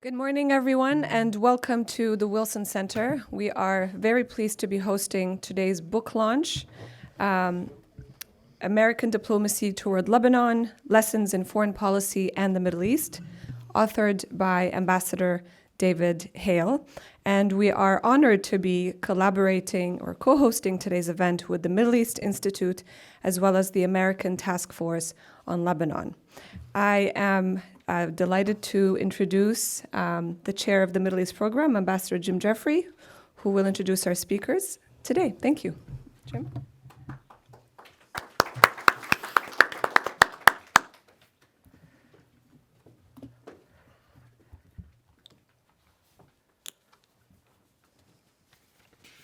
Good morning, everyone, and welcome to the Wilson Center. We are very pleased to be hosting today's book launch, American Diplomacy Toward Lebanon, Lessons in Foreign Policy and the Middle East, authored by Ambassador David Hale. And we are honored to be collaborating or co-hosting today's event with the Middle East Institute, as well as the American Task Force on Lebanon. I am delighted to introduce the chair of the Middle East program, Ambassador Jim Jeffrey, who will introduce our speakers today. Thank you. Jim?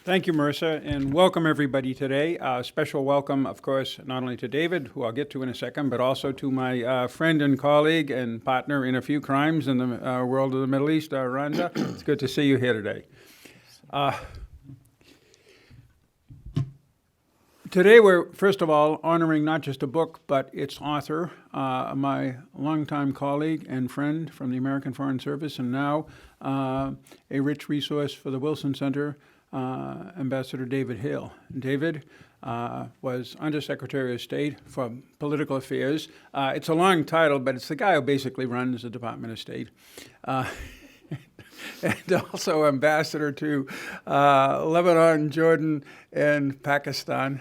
Thank you, Marissa, and welcome everybody today. Special welcome, of course, not only to David, who I'll get to in a second, but also to my friend and colleague and partner in a few crimes in the world of the Middle East, Rhonda. It's good to see you here today. Today we're, first of all, honoring not just a book, but its author, my longtime colleague and friend from the American Foreign Service, and now a rich resource for the Wilson Center, Ambassador David Hale. David was Undersecretary of State for Political Affairs. It's a long title, but it's the guy who basically runs the Department of State. And also Ambassador to Lebanon, Jordan, and Pakistan.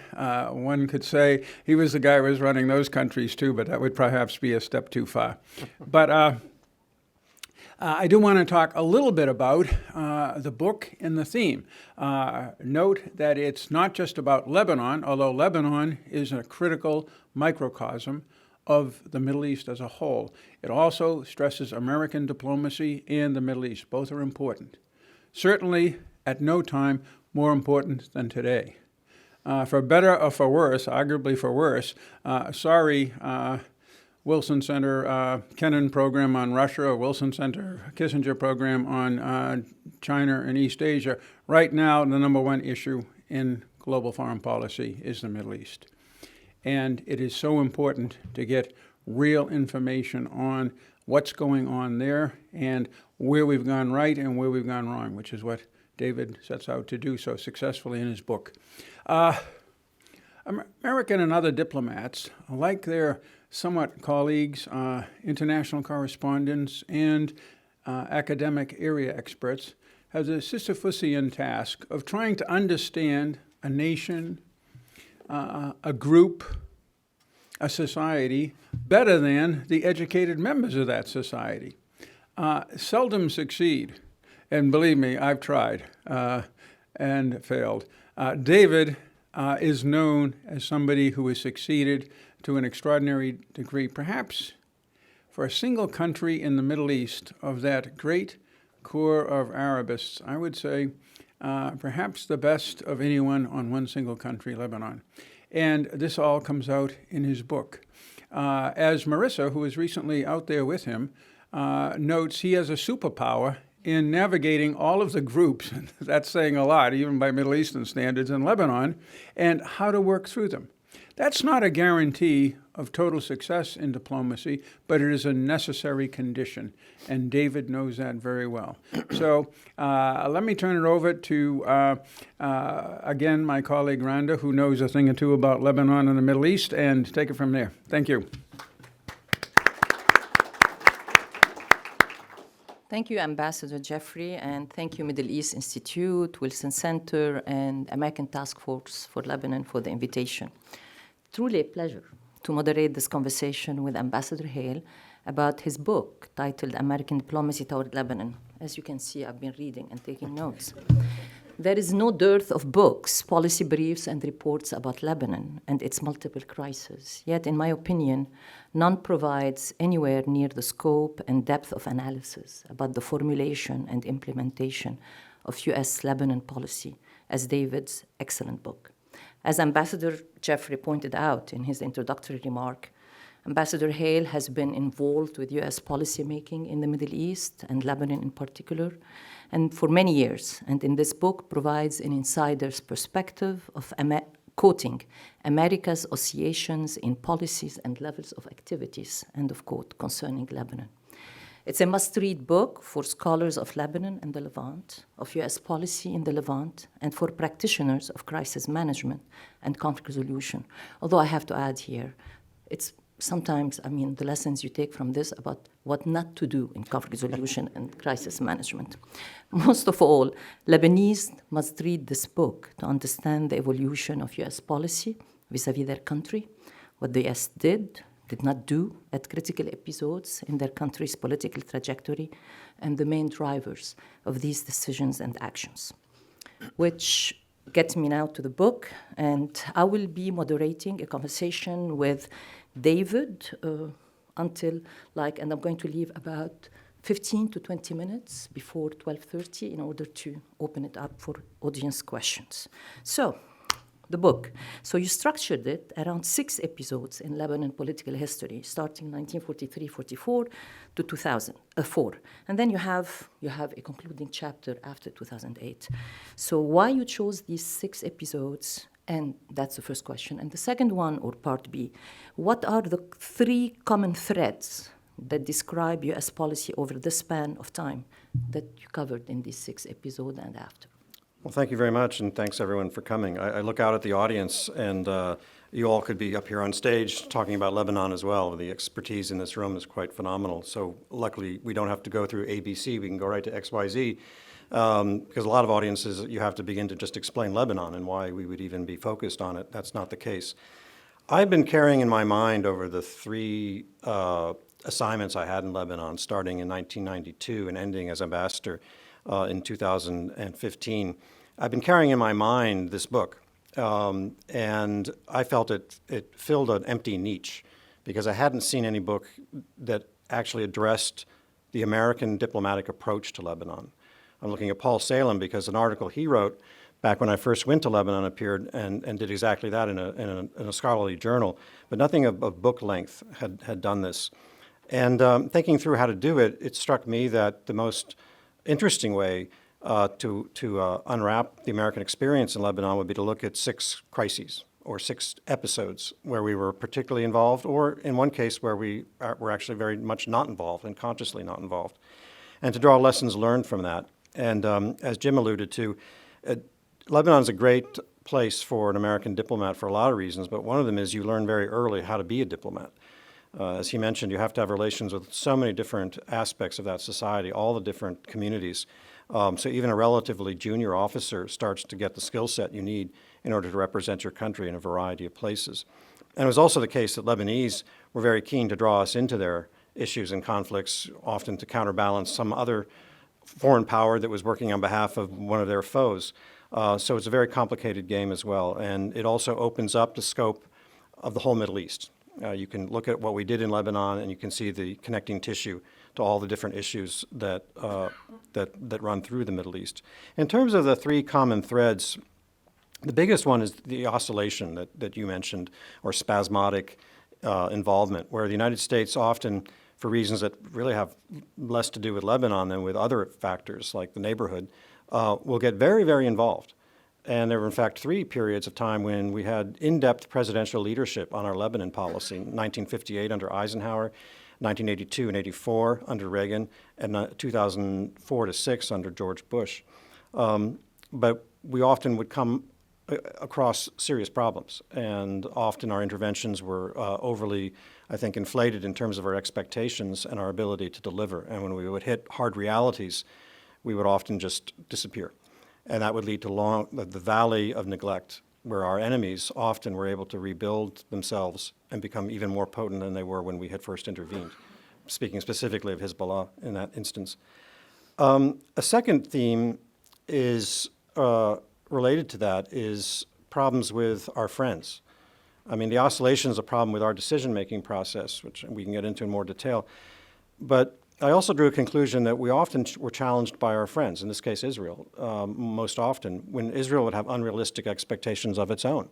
One could say he was the guy who was running those countries too, but that would perhaps be a step too far. But I do want to talk a little bit about the book and the theme. Note that it's not just about Lebanon, although Lebanon is a critical microcosm of the Middle East as a whole. It also stresses American diplomacy and the Middle East. Both are important. Certainly, at no time more important than today. For better or for worse, arguably for worse, Wilson Center Kennan program on Russia, or Wilson Center Kissinger program on China and East Asia. Right now, the number one issue in global foreign policy is the Middle East. And it is so important to get real information on what's going on there and where we've gone right and where we've gone wrong, which is what David sets out to do so successfully in his book. American and other diplomats, like their somewhat colleagues, international correspondents, and academic area experts, have the Sisyphusian task of trying to understand a nation, a group, a society, better than the educated members of that society. Seldom succeed, and believe me, I've tried and failed. David is known as somebody who has succeeded to an extraordinary degree, perhaps for a single country in the Middle East of that great core of Arabists, I would say perhaps the best of anyone on one single country, Lebanon. And this all comes out in his book. As Marissa, who was recently out there with him, notes, he has a superpower in navigating all of the groups, that's saying a lot, even by Middle Eastern standards, in Lebanon, and how to work through them. That's not a guarantee of total success in diplomacy, but it is a necessary condition, and David knows that very well. So let me turn it over to, again, my colleague Rhonda, who knows a thing or two about Lebanon and the Middle East, and take it from there. Thank you. Thank you, Ambassador Jeffrey, and thank you, Middle East Institute, Wilson Center, and American Task Force for Lebanon for the invitation. Truly a pleasure to moderate this conversation with Ambassador Hale about his book titled American Diplomacy Toward Lebanon. As you can see, I've been reading and taking notes. There is no dearth of books, policy briefs, and reports about Lebanon and its multiple crises. Yet, in my opinion, none provides anywhere near the scope and depth of analysis about the formulation and implementation of U.S. Lebanon policy as David's excellent book. As Ambassador Jeffrey pointed out in his introductory remark, Ambassador Hale has been involved with U.S. policymaking in the Middle East and Lebanon in particular, and for many years, and in this book provides an insider's perspective of quoting America's oscillations in policies and levels of activities, end of quote, concerning Lebanon. It's a must-read book for scholars of Lebanon and the Levant, of U.S. policy in the Levant, and for practitioners of crisis management and conflict resolution. Although I have to add here, it's sometimes, the lessons you take from this about what not to do in conflict resolution and crisis management. Most of all, Lebanese must read this book to understand the evolution of U.S. policy vis-à-vis their country, what the U.S. did not do at critical episodes in their country's political trajectory, and the main drivers of these decisions and actions. Which gets me now to the book, and I will be moderating a conversation with David and I'm going to leave about 15 to 20 minutes before 12:30 in order to open it up for audience questions. So, the book. So you structured it around 6 episodes in Lebanon political history, starting 1943-44 to 2004. And then you have a concluding chapter after 2008. So why you chose these 6 episodes? And that's the first question. And the second one, or part B, what are the 3 common threads that describe U.S. policy over the span of time that you covered in these 6 episodes and after? Well, thank you very much, and thanks everyone for coming. I look out at the audience, and you all could be up here on stage talking about Lebanon as well. The expertise in this room is quite phenomenal. So luckily, we don't have to go through ABC. We can go right to XYZ, because a lot of audiences, you have to begin to just explain Lebanon and why we would even be focused on it. That's not the case. I've been carrying in my mind over the 3 assignments I had in Lebanon, starting in 1992 and ending as ambassador in 2015. I've been carrying in my mind this book, and I felt it filled an empty niche because I hadn't seen any book that actually addressed the American diplomatic approach to Lebanon. I'm looking at Paul Salem because an article he wrote back when I first went to Lebanon appeared and did exactly that in a scholarly journal, but nothing of book length had done this. And thinking through how to do it, it struck me that the most interesting way to unwrap the American experience in Lebanon would be to look at 6 crises or 6 episodes where we were particularly involved, or in one case where we were actually very much not involved and consciously not involved, and to draw lessons learned from that. And as Jim alluded to, Lebanon is a great place for an American diplomat for a lot of reasons, but one of them is you learn very early how to be a diplomat. As he mentioned, you have to have relations with so many different aspects of that society, all the different communities. So even a relatively junior officer starts to get the skill set you need in order to represent your country in a variety of places. And it was also the case that Lebanese were very keen to draw us into their issues and conflicts, often to counterbalance some other foreign power that was working on behalf of one of their foes. So it's a very complicated game as well. And it also opens up the scope of the whole Middle East. You can look at what we did in Lebanon, and you can see the connecting tissue to all the different issues that run through the Middle East. In terms of the 3 common threads, the biggest one is the oscillation that you mentioned, or spasmodic involvement, where the United States often, for reasons that really have less to do with Lebanon than with other factors like the neighborhood, will get very, very involved. And there were, in fact, 3 periods of time when we had in-depth presidential leadership on our Lebanon policy: 1958 under Eisenhower, 1982 and 84 under Reagan, and 2004 to 6 under George Bush. But we often would come across serious problems, and often our interventions were overly, I think, inflated in terms of our expectations and our ability to deliver. And when we would hit hard realities, we would often just disappear. And that would lead to the valley of neglect, where our enemies often were able to rebuild themselves and become even more potent than they were when we had first intervened, speaking specifically of Hezbollah in that instance. A second theme is related to that is problems with our friends. I mean, the oscillation is a problem with our decision-making process, which we can get into in more detail. But I also drew a conclusion that we often were challenged by our friends, in this case Israel, most often, when Israel would have unrealistic expectations of its own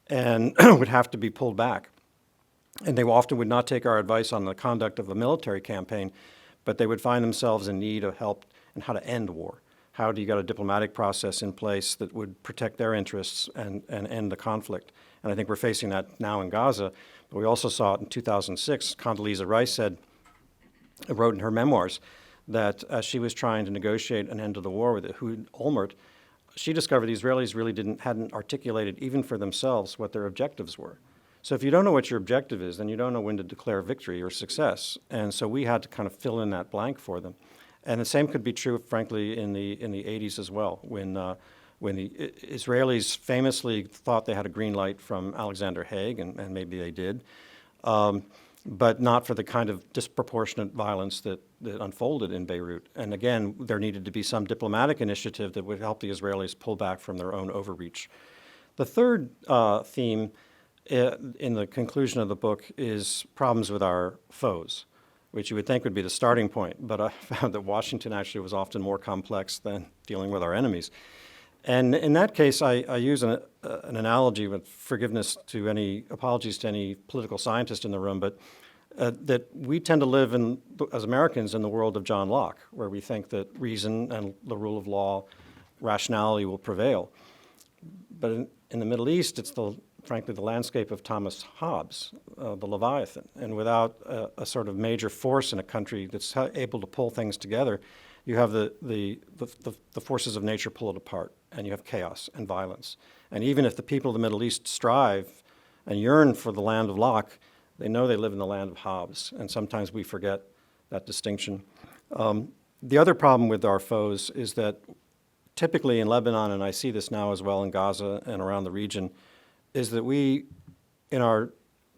and would have to be pulled back. And they often would not take our advice on the conduct of a military campaign, but they would find themselves in need of help in how to end war. How do you get a diplomatic process in place that would protect their interests and end the conflict? And I think we're facing that now in Gaza, but we also saw it in 2006. Condoleezza Rice said, wrote in her memoirs that as she was trying to negotiate an end to the war with Ehud Olmert, she discovered the Israelis really hadn't articulated even for themselves what their objectives were. So if you don't know what your objective is, then you don't know when to declare victory or success. And so we had to kind of fill in that blank for them. And the same could be true, frankly, in the 80s as well, when the Israelis famously thought they had a green light from Alexander Haig, and maybe they did, but not for the kind of disproportionate violence that unfolded in Beirut. And again, there needed to be some diplomatic initiative that would help the Israelis pull back from their own overreach. The third theme in the conclusion of the book is problems with our foes, which you would think would be the starting point, but I found that Washington actually was often more complex than dealing with our enemies. And in that case, I use an analogy with apologies to any political scientist in the room, but that we tend to live as Americans in the world of John Locke, where we think that reason and the rule of law, rationality will prevail. But in the Middle East, it's frankly the landscape of Thomas Hobbes, the Leviathan. And without a sort of major force in a country that's able to pull things together, you have the forces of nature pull it apart, and you have chaos and violence. And even if the people of the Middle East strive and yearn for the land of Locke, they know they live in the land of Hobbes, and sometimes we forget that distinction. The other problem with our foes is that typically in Lebanon, and I see this now as well in Gaza and around the region, is that we, in our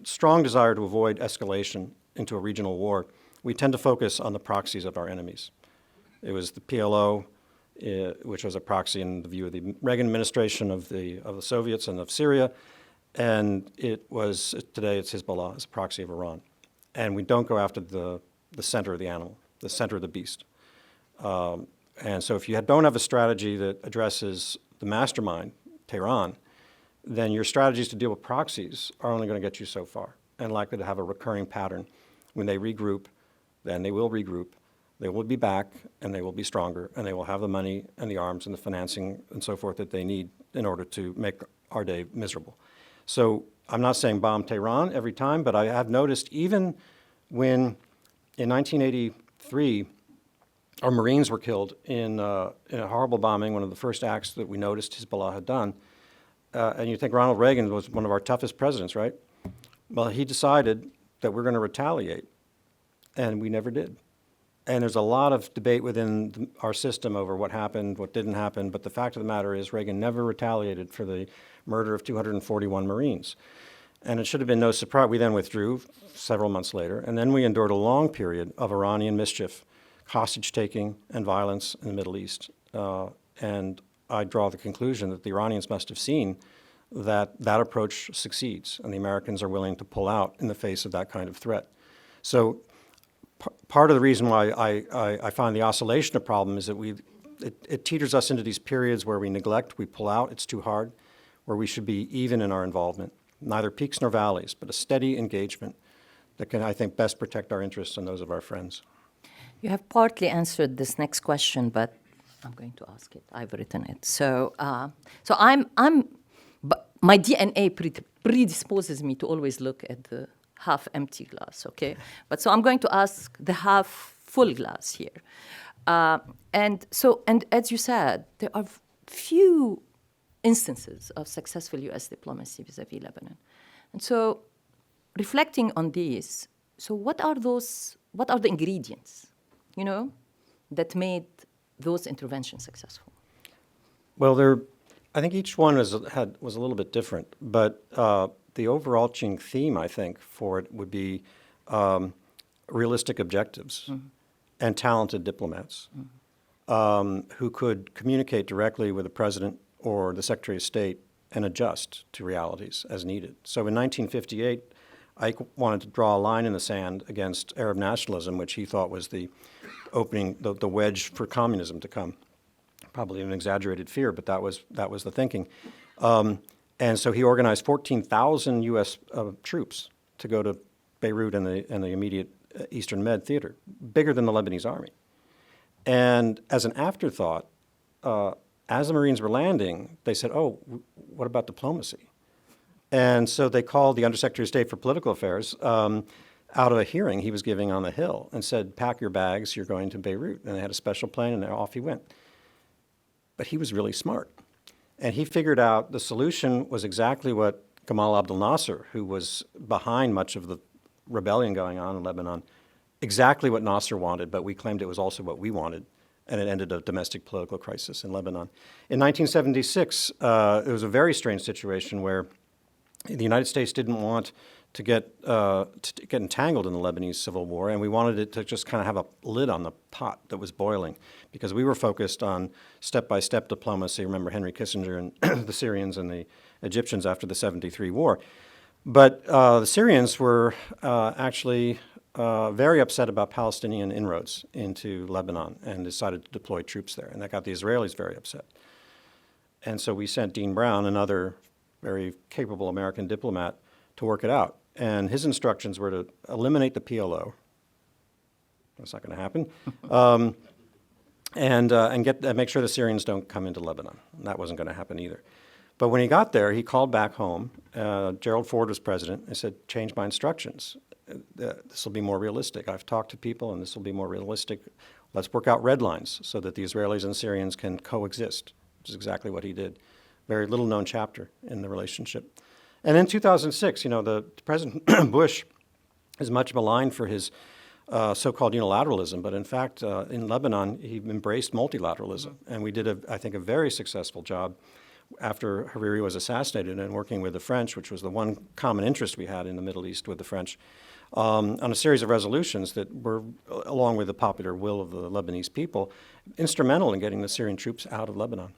strong desire to avoid escalation into a regional war, we tend to focus on the proxies of our enemies. It was the PLO, which was a proxy in the view of the Reagan administration of the Soviets and of Syria, and today it's Hezbollah as a proxy of Iran. And we don't go after the center of the animal, the center of the beast. And so if you don't have a strategy that addresses the mastermind, Tehran, then your strategies to deal with proxies are only going to get you so far and likely to have a recurring pattern. When they regroup, then they will regroup. They will be back, and they will be stronger, and they will have the money and the arms and the financing and so forth that they need in order to make our day miserable. So I'm not saying bomb Tehran every time, but I have noticed even when in 1983 our Marines were killed in a horrible bombing, one of the first acts that we noticed Hezbollah had done, and you think Ronald Reagan was one of our toughest presidents, right? Well, he decided that we're going to retaliate, and we never did. And there's a lot of debate within our system over what happened, what didn't happen, but the fact of the matter is Reagan never retaliated for the murder of 241 Marines. And it should have been no surprise. We then withdrew several months later, and then we endured a long period of Iranian mischief, hostage-taking, and violence in the Middle East. And I draw the conclusion that the Iranians must have seen that that approach succeeds, and the Americans are willing to pull out in the face of that kind of threat. So part of the reason why I find the oscillation a problem is that it teeters us into these periods where we neglect, we pull out, it's too hard, where we should be even in our involvement, neither peaks nor valleys, but a steady engagement that can, I think, best protect our interests and those of our friends. You have partly answered this next question, but I'm going to ask it. I've written it. So but my DNA predisposes me to always look at the half-empty glass, okay? But so I'm going to ask the half-full glass here. And as you said, there are few instances of successful U.S. diplomacy vis-a-vis Lebanon. And so reflecting on these, so what are the ingredients, that made those interventions successful? Well, I think each one was a little bit different, but the overarching theme, I think, for it would be realistic objectives and talented diplomats who could communicate directly with the president or the Secretary of State and adjust to realities as needed. So in 1958, Ike wanted to draw a line in the sand against Arab nationalism, which he thought was the opening, the wedge for communism to come. Probably an exaggerated fear, but that was the thinking. And so he organized 14,000 U.S. troops to go to Beirut and the immediate Eastern Med theater, bigger than the Lebanese army. And as an afterthought, as the Marines were landing, they said, oh, what about diplomacy? And so they called the Undersecretary of State for Political Affairs, out of a hearing he was giving on the Hill and said, pack your bags, you're going to Beirut. And they had a special plane, and off he went. But he was really smart. And he figured out the solution was exactly what Gamal Abdel Nasser, who was behind much of the rebellion going on in Lebanon, exactly what Nasser wanted, but we claimed it was also what we wanted, and it ended a domestic political crisis in Lebanon. In 1976, it was a very strange situation where the United States didn't want to get entangled in the Lebanese Civil War, and we wanted it to just kind of have a lid on the pot that was boiling, because we were focused on step-by-step diplomacy. Remember Henry Kissinger and the Syrians and the Egyptians after the 73 war. But the Syrians were actually very upset about Palestinian inroads into Lebanon and decided to deploy troops there, and that got the Israelis very upset. And so we sent Dean Brown, another very capable American diplomat, to work it out. And his instructions were to eliminate the PLO. That's not going to happen. And make sure the Syrians don't come into Lebanon. That wasn't going to happen either. But when he got there, he called back home. Gerald Ford was president. And said, change my instructions. This will be more realistic. I've talked to people, and this will be more realistic. Let's work out red lines so that the Israelis and Syrians can coexist, which is exactly what he did. Very little known chapter in the relationship. And in 2006, the President Bush is much maligned for his so-called unilateralism, but in fact, in Lebanon, he embraced multilateralism. And we did, I think, a very successful job after Hariri was assassinated and working with the French, which was the one common interest we had in the Middle East with the French, on a series of resolutions that were, along with the popular will of the Lebanese people, instrumental in getting the Syrian troops out of Lebanon.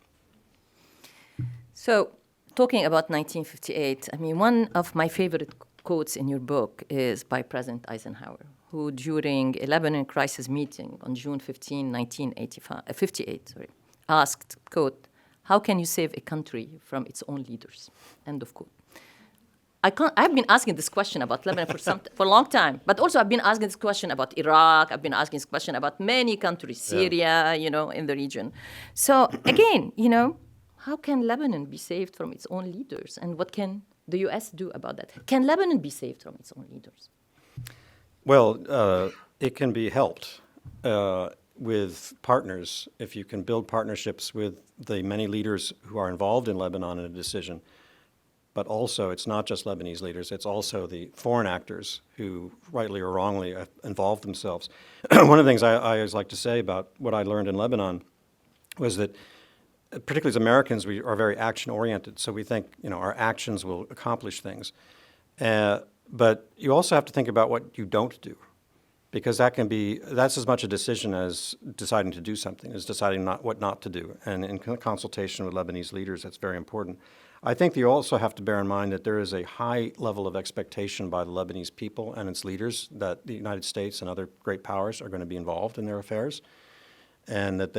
So, talking about 1958, one of my favorite quotes in your book is by President Eisenhower, who during a Lebanon crisis meeting on June 15, 1958, asked, quote, "How can you save a country from its own leaders?" End of quote. I've been asking this question about Lebanon for a long time, but also I've been asking this question about Iraq. I've been asking this question about many countries, Syria, in the region. So again, how can Lebanon be saved from its own leaders? And what can the U.S. do about that? Can Lebanon be saved from its own leaders? Well, it can be helped with partners if you can build partnerships with the many leaders who are involved in Lebanon in a decision. But also, it's not just Lebanese leaders, it's also the foreign actors who, rightly or wrongly, involve themselves. One of the things I always like to say about what I learned in Lebanon was that, particularly as Americans, we are very action-oriented, so we think, our actions will accomplish things. But you also have to think about what you don't do, because that's as much a decision as deciding to do something, as deciding what not to do. And in consultation with Lebanese leaders, that's very important. I think you also have to bear in mind that there is a high level of expectation by the Lebanese people and its leaders that the United States and other great powers are going to be involved in their affairs, and that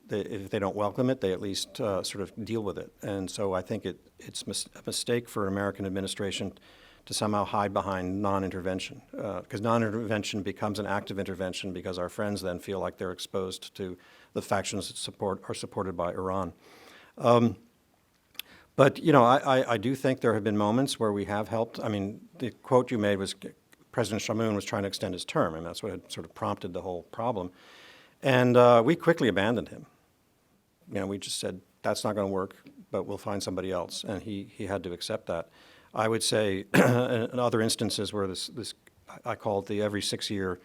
if they don't welcome it, they at least sort of deal with it. And so I think it's a mistake for an American administration to somehow hide behind non-intervention, because non-intervention becomes an active intervention because our friends then feel like they're exposed to the factions that are supported by Iran. But, I do think there have been moments where we have helped. I mean, the quote you made was President Chamoun was trying to extend his term, and that's what had sort of prompted the whole problem. And we quickly abandoned him. We just said, that's not going to work, but we'll find somebody else. And he had to accept that. I would say in other instances where this I call it the every 6-year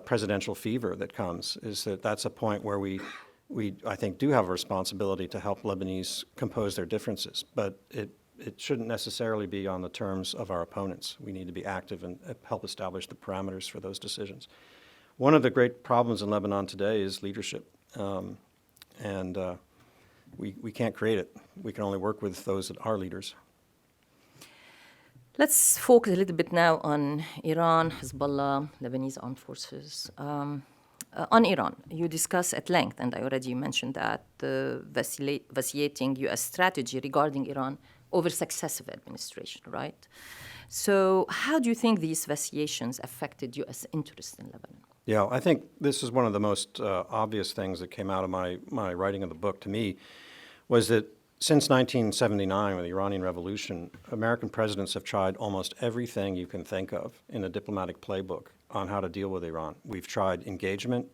presidential fever that comes, is that's a point where we I think do have a responsibility to help Lebanese compose their differences, but it shouldn't necessarily be on the terms of our opponents. We need to be active and help establish the parameters for those decisions. One of the great problems in Lebanon today is leadership, and we can't create it. We can only work with those that are leaders. Let's focus a little bit now on Iran, Hezbollah, Lebanese armed forces. On Iran, you discuss at length, and I already mentioned that, the vacillating U.S. strategy regarding Iran over successive administration, right? So how do you think these vacillations affected U.S. interest in Lebanon? Yeah, I think this is one of the most obvious things that came out of my writing of the book to me, was that Since 1979, with the Iranian Revolution, American presidents have tried almost everything you can think of in the diplomatic playbook on how to deal with Iran. We've tried engagement.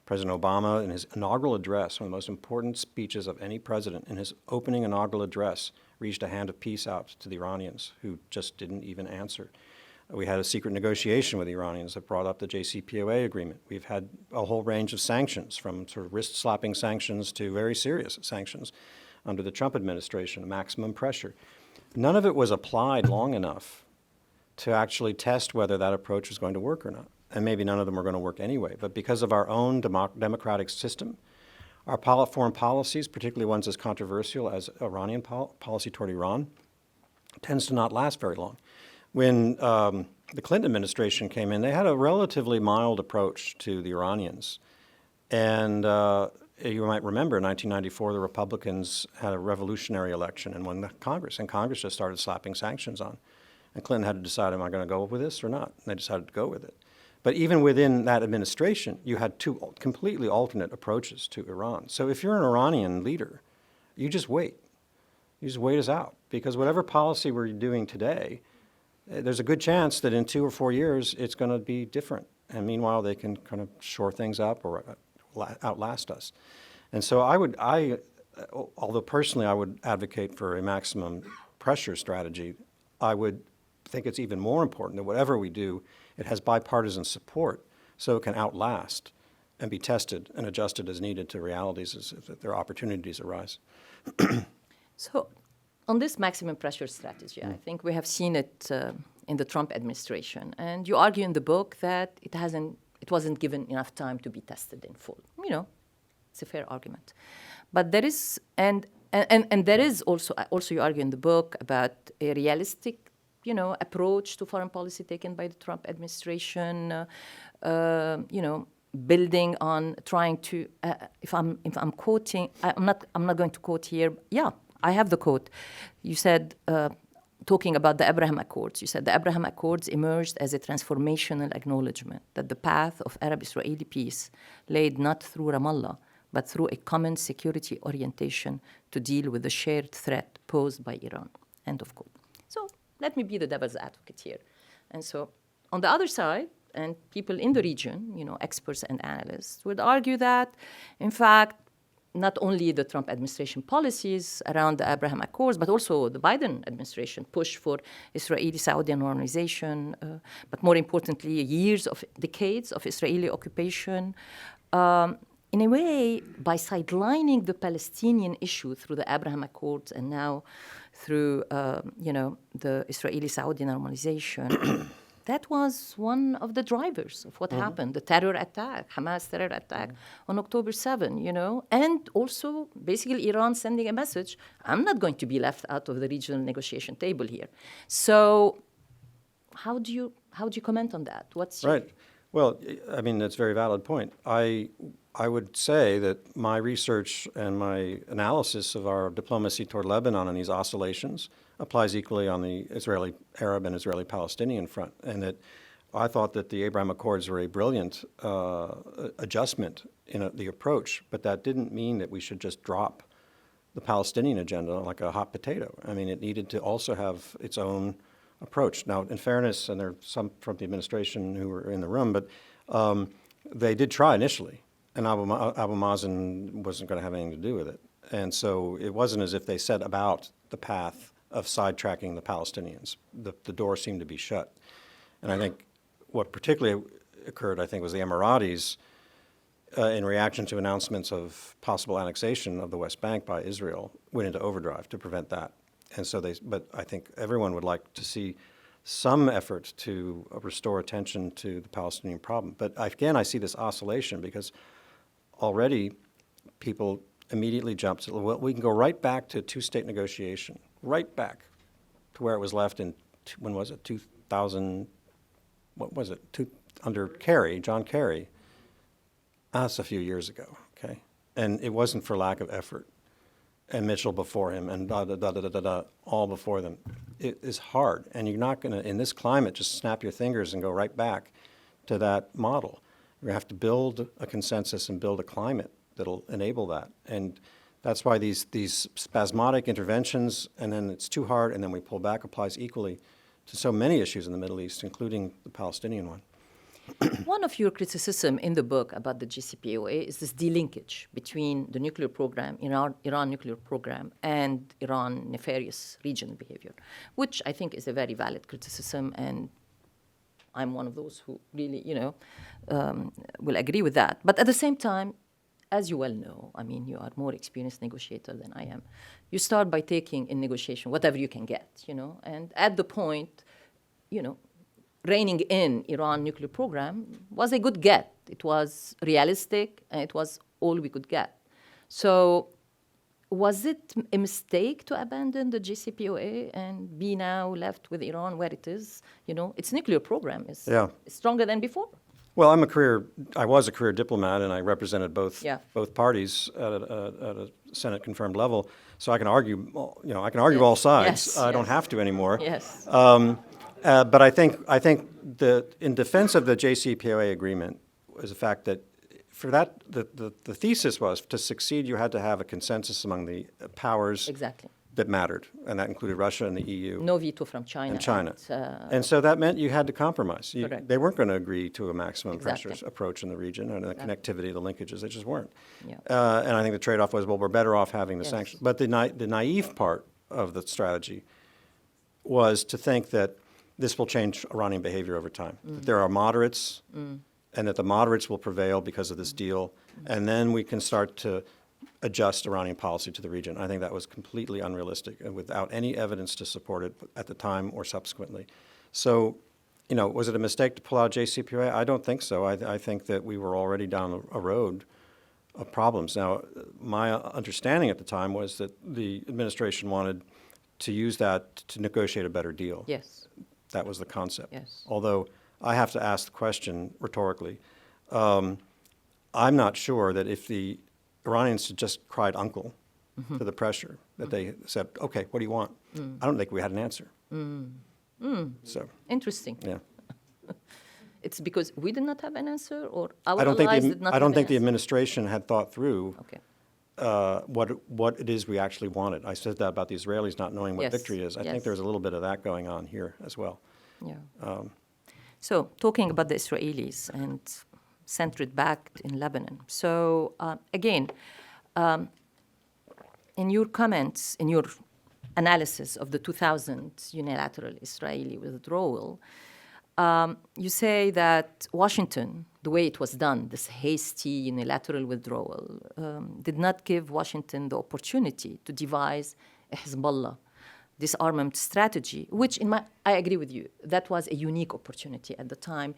President Obama, in his inaugural address, one of the most important speeches of any president, in his opening inaugural address, reached a hand of peace out to the Iranians, who just didn't even answer. We had a secret negotiation with the Iranians that brought up the JCPOA agreement. We've had a whole range of sanctions, from sort of wrist-slapping sanctions to very serious sanctions under the Trump administration, maximum pressure. None of it was applied long enough to actually test whether that approach was going to work or not. And maybe none of them were going to work anyway. But because of our own democratic system, our foreign policies, particularly ones as controversial as Iranian policy toward Iran, tends to not last very long. When the Clinton administration came in, they had a relatively mild approach to the Iranians. And you might remember in 1994, the Republicans had a revolutionary election and won the Congress. And Congress just started slapping sanctions on. And Clinton had to decide, am I going to go with this or not? And they decided to go with it. But even within that administration, you had two completely alternate approaches to Iran. So if you're an Iranian leader, you just wait. You just wait us out. Because whatever policy we're doing today, there's a good chance that in 2 or 4 years, it's going to be different. And meanwhile, they can kind of shore things up or outlast us. And so although personally I would advocate for a maximum pressure strategy, I would think it's even more important that whatever we do, it has bipartisan support so it can outlast and be tested and adjusted as needed to realities as if there are opportunities arise. So on this maximum pressure strategy, I think we have seen it in the Trump administration. And you argue in the book that it wasn't given enough time to be tested in full. You know, it's a fair argument. But there is, and there is also you argue in the book about a realistic, approach to foreign policy taken by the Trump administration, building on trying to, if I'm quoting, I'm not going to quote here. Yeah, I have the quote. You said, talking about the Abraham Accords, you said the Abraham Accords emerged as a transformational acknowledgement that the path of Arab-Israeli peace laid not through Ramallah, but through a common security orientation to deal with the shared threat posed by Iran. End of quote. So let me be the devil's advocate here. And so on the other side, and people in the region, experts and analysts, would argue that, in fact, not only the Trump administration policies around the Abraham Accords, but also the Biden administration push for Israeli-Saudi normalization, but more importantly, decades of Israeli occupation. In a way, by sidelining the Palestinian issue through the Abraham Accords and now through, the Israeli-Saudi normalization, that was one of the drivers of what happened, the terror attack, Hamas terror attack on October 7, and also basically Iran sending a message, I'm not going to be left out of the regional negotiation table here. So how do you comment on that? Right. Well, I mean, that's a very valid point. I would say that my research and my analysis of our diplomacy toward Lebanon and these oscillations applies equally on the Israeli Arab and Israeli Palestinian front, and that I thought that the Abraham Accords were a brilliant adjustment in the approach, but that didn't mean that we should just drop the Palestinian agenda like a hot potato. I mean, it needed to also have its own approach. Now, in fairness, and there are some from the administration who were in the room, but they did try initially, and Abu Mazen wasn't going to have anything to do with it. And so it wasn't as if they set about the path of sidetracking the Palestinians. The door seemed to be shut. And I think what particularly occurred, was the Emiratis, in reaction to announcements of possible annexation of the West Bank by Israel, went into overdrive to prevent that. And so but I think everyone would like to see some effort to restore attention to the Palestinian problem. But again, I see this oscillation because already people immediately jump to, well, we can go right back to two-state negotiation, right back to where it was left in, when was it, 2000, what was it, under Kerry, John Kerry. That's a few years ago, okay? And it wasn't for lack of effort. And Mitchell before him, and all before them. It is hard, and you're not going to, in this climate, just snap your fingers and go right back to that model. You're going to have to build a consensus and build a climate that'll enable that. And That's why these spasmodic interventions, and then it's too hard, and then we pull back, applies equally to so many issues in the Middle East, including the Palestinian one. One of your criticism in the book about the JCPOA is this delinkage between the nuclear program, Iran nuclear program, and Iran nefarious regional behavior, which I think is a very valid criticism, and I'm one of those who really, will agree with that. But at the same time, as you well know, I mean, you are more experienced negotiator than I am. You start by taking in negotiation whatever you can get, and at the point, reining in Iran nuclear program was a good get. It was realistic, and it was all we could get. So was it a mistake to abandon the JCPOA and be now left with Iran where it is? Its nuclear program is stronger than before. Well, I was a career diplomat, and I represented both parties at a Senate-confirmed level. So I can argue, all sides. Yes, I don't have to anymore. Yes. But I think that in defense of the JCPOA agreement was the fact that for that the thesis was to succeed you had to have a consensus among the powers that mattered, and that included Russia and the EU. No veto from China. And so that meant you had to compromise. Correct. They weren't going to agree to a maximum pressure approach in the region and the connectivity, the linkages. They just weren't. Yeah. And I think the trade-off was, well, we're better off having the sanctions. But the naive part of the strategy was to think that this will change Iranian behavior over time. That there are moderates, and that the moderates will prevail because of this deal, and then we can start to adjust Iranian policy to the region. I think that was completely unrealistic and without any evidence to support it at the time or subsequently. So, was it a mistake to pull out JCPOA? I don't think so. I think that we were already down a road of problems. Now, my understanding at the time was that the administration wanted to use that to negotiate a better deal. Yes. That was the concept. Yes. Although I have to ask the question rhetorically, I'm not sure that if the Iranians had just cried uncle to the pressure, that they said, okay, what do you want? I don't think we had an answer. So interesting. Yeah. It's because we did not have an answer, or our I don't think allies did not I have don't an think the answer? administration had thought through Okay. what it is we actually wanted. I said that about the Israelis not knowing what Yes, victory is. I think yes. there's a little bit of that going on here as well. Yeah. So talking about the Israelis and centered back in Lebanon. So again, in your comments, in your analysis of the 2000 unilateral Israeli withdrawal, you say that Washington, the way it was done, this hasty unilateral withdrawal, did not give Washington the opportunity to devise a Hezbollah disarmament strategy, which I agree with you, that was a unique opportunity at the time,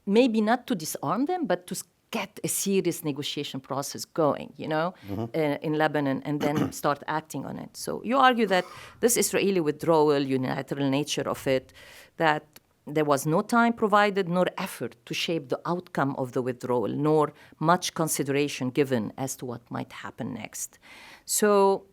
maybe not to disarm them, but to get a serious negotiation process going, in Lebanon, and then start acting on it. So you argue that this Israeli withdrawal, unilateral nature of it, that there was no time provided nor effort to shape the outcome of the withdrawal, nor much consideration given as to what might happen next. So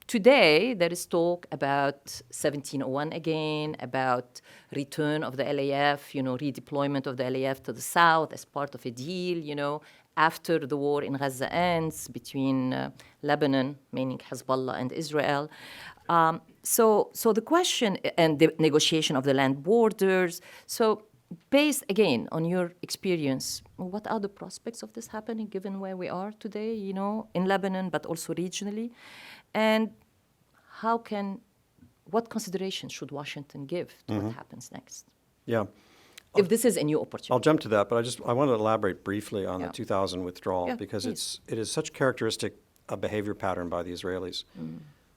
today, there is talk about 1701 again, about return of the LAF, redeployment of the LAF to the south as part of a deal, after the war in Gaza ends between Lebanon, meaning Hezbollah, and Israel. So the question, and the negotiation of the land borders. So based, again, on your experience, what are the prospects of this happening, given where we are today, in Lebanon, but also regionally? And what consideration should Washington give to what happens next? Yeah. If this is a new opportunity. I'll jump to that, but I want to elaborate briefly on the 2000 withdrawal, Yeah, because please. it is such characteristic a behavior pattern by the Israelis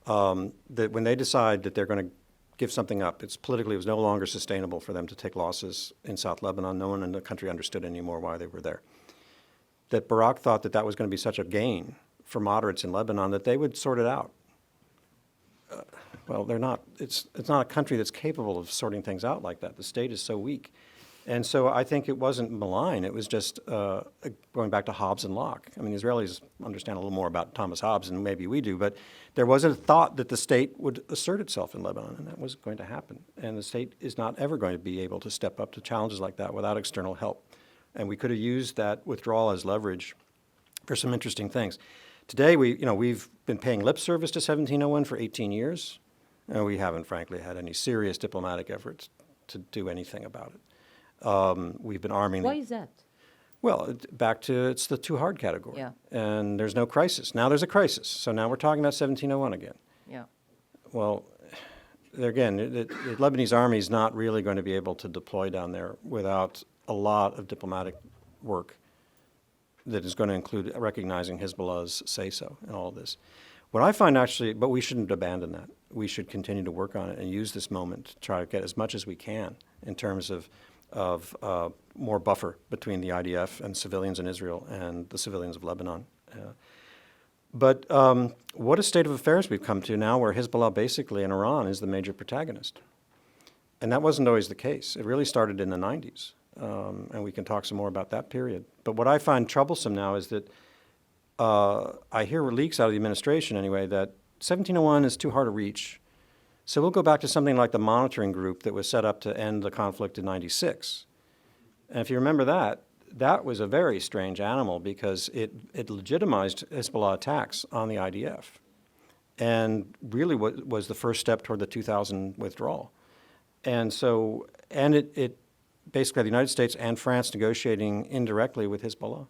that when they decide that they're going to give something up, it was no longer sustainable for them to take losses in South Lebanon. No one in the country understood anymore why they were there. That Barak thought that was going to be such a gain for moderates in Lebanon that they would sort it out. Well, they're not. It's not a country that's capable of sorting things out like that. The state is so weak. And so I think it wasn't malign. It was just going back to Hobbes and Locke. I mean, the Israelis understand a little more about Thomas Hobbes than maybe we do, but there was a thought that the state would assert itself in Lebanon, and that was going to happen. And the state is not ever going to be able to step up to challenges like that without external help. And we could have used that withdrawal as leverage for some interesting things. Today, we've been paying lip service to 1701 for 18 years, and we haven't, frankly, had any serious diplomatic efforts to do anything about it. We've been arming. Why is that? Well, back to it's the too hard category. Yeah. And there's no crisis. Now there's a crisis. So now we're talking about 1701 again. Yeah. Well, there again, the Lebanese army is not really going to be able to deploy down there without a lot of diplomatic work that is going to include recognizing Hezbollah's say-so in all of this. What I find actually, but we shouldn't abandon that. We should continue to work on it and use this moment to try to get as much as we can in terms of more buffer between the IDF and civilians in Israel and the civilians of Lebanon. But what a state of affairs we've come to now where Hezbollah basically in Iran is the major protagonist. And that wasn't always the case. It really started in the 90s. And we can talk some more about that period. But what I find troublesome now is that I hear leaks out of the administration anyway that 1701 is too hard to reach. So we'll go back to something like the monitoring group that was set up to end the conflict in 96. And if you remember that, that was a very strange animal because it legitimized Hezbollah attacks on the IDF and really was the first step toward the 2000 withdrawal. And so, and it basically had the United States and France negotiating indirectly with Hezbollah.